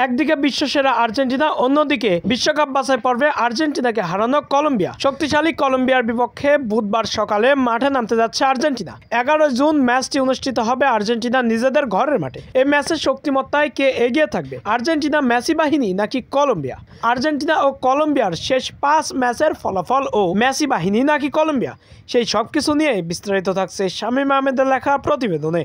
একদিকে বিশ্বসেরা আর্জেন্টিনা, অন্যদিকে বিশ্বকাপ বাছাই পর্বে আর্জেন্টিনাকে হারানো কলম্বিয়া। শক্তিশালী কলম্বিয়ার বিপক্ষে বুধবার সকালে মাঠে নামতে যাচ্ছে আর্জেন্টিনা। 11 জুন ম্যাচটি অনুষ্ঠিত হবে আর্জেন্টিনা নিজেদের ঘরের মাঠে। এই ম্যাচের শক্তিমত্তায় কে এগিয়ে থাকবে, আর্জেন্টিনা মেসি বাহিনী নাকি কলম্বিয়া? আর্জেন্টিনা ও কলম্বিয়ার শেষ 5 ম্যাচের ফলাফল ও মেসি বাহিনী নাকি কলম্বিয়া, সেই সবকিছু নিয়ে বিস্তারিত থাকছে শামীম আহমেদের লেখা প্রতিবেদনে।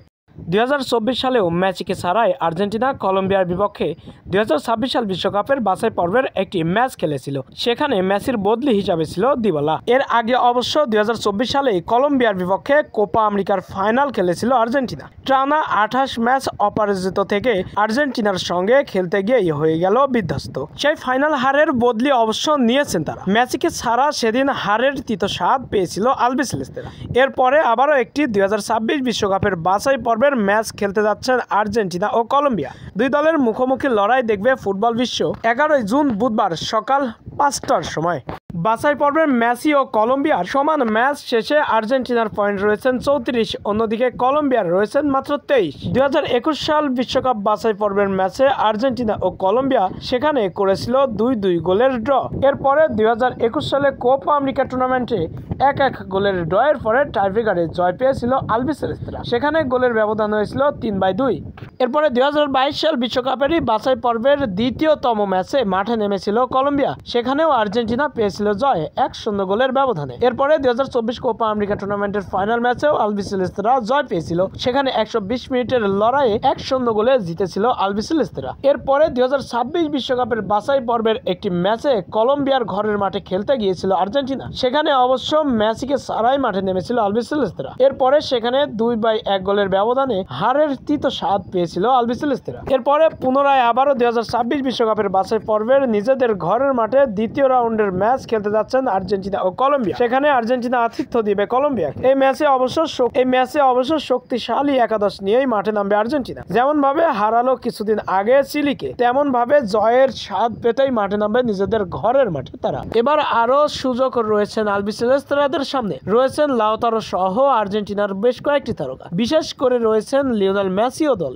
2024 সালেও মেসিকে ছাড়াই আর্জেন্টিনা কলম্বিয়ার বিপক্ষে 2026 সাল বিশ্বকাপের বাছাই পর্বের একটি ম্যাচ খেলেছিল। সেখানে মেসির বদলি হিসাবে ছিল দিবালা। এর আগে অবশ্য 2024 সালেই কলম্বিয়ার বিপক্ষে কোপা আমেরিকার ফাইনাল খেলেছিল আর্জেন্টিনা। টানা 28 ম্যাচ অপরাজিত থেকে আর্জেন্টিনার সঙ্গে খেলতে গিয়েই হয়ে গেল বিধ্বস্ত। সেই ফাইনাল হারের বদলি অবশ্য নিয়েছেন তারা। মেসিকে ছাড়া সেদিন হারের তিতো স্বাদ পেয়েছিল আলবিসেলেস্তেরা। এরপরে আবারও একটি 2026 বিশ্বকাপের বাছাই পর্বের ম্যাচ খেলতে যাচ্ছেন আর্জেন্টিনা ও কলম্বিয়া। দুই দলের মুখোমুখি লড়াই দেখবে ফুটবল বিশ্ব 11 জুন বুধবার সকাল 5টার সময়। বাছাই পর্বের মেসি ও কলম্বিয়ার সমান ম্যাচ শেষে আর্জেন্টিনার পয়েন্ট রয়েছেন 34, অন্যদিকে কলম্বিয়ার রয়েছেন মাত্র 23। 2021 সাল বিশ্বকাপ বাছাই পর্বের ম্যাচে আর্জেন্টিনা ও কলম্বিয়া সেখানে করেছিল 2-2 গোলের ড্র। এরপরে 2021 সালে কোপা আমেরিকা টুর্নামেন্টে 1-1 গোলের ড্রয়ের পরে টাইব্রেকারে জয় পেয়েছিল আলবিসেলেস্তেরা। সেখানে গোলের ব্যবধান হয়েছিল 3-2। এরপরে 2022 সাল বিশ্বকাপেরই বাছাই পর্বের দ্বিতীয়তম ম্যাচে মাঠে নেমেছিল কলম্বিয়া। সেখানেও আর্জেন্টিনা পেয়েছিল জয় 1-0 গোলের ব্যবধানে। এরপরে 2024 কোপা আমেরিকা টুর্নামেন্টের ফাইনাল ম্যাচেও আলবিসেলেস্তেরা জয় পেয়েছিল। সেখানে 120 মিনিটের লড়াইয়ে 1-0 গোলে জিতেছিল আলবিসেলেস্তেরা। এরপরে 2026 বিশ্বকাপের বাছাই পর্বের একটি ম্যাচে কলম্বিয়ার ঘরের মাঠে খেলতে গিয়েছিল আর্জেন্টিনা। সেখানে অবশ্য মেসিকে ছাড়াই মাঠে নেমেছিল আলবিসেলেস্তেরা। এরপরে সেখানে 2-1 গোলের ব্যবধানে হারের তিতো স্বাদ পেয়েছিল আলবিসেলেস্তেরা। এরপরে পুনরায় আবারও 2026 বিশ্বকাপের বাছাই পর্বের নিজেদের ঘরের মাঠে দ্বিতীয় রাউন্ডের ম্যাচ খেলতে যাচ্ছেন আর্জেন্টিনা ও কলম্বিয়া। সেখানে আর্জেন্টিনা আতিথ্য দিবে কলম্বিয়া। এই ম্যাচে অবশ্য শক্তিশালী একাদশ নিয়েই মাঠে নামবে আর্জেন্টিনা। যেমন ভাবে হারালো কিছুদিন আগে চিলিকে, তেমন ভাবে জয়ের স্বাদ পেতেই মাঠে নামবে নিজেদের ঘরের মাঠে তারা। এবার আরো সুযোগ রয়েছেন আলবিসেলেস্তেরাদের সামনে। রয়েছেন লাউতারো সহ আর্জেন্টিনার বেশ কয়েকটি তারকা, বিশেষ করে রয়েছেন লিওনেল মেসি ও দল।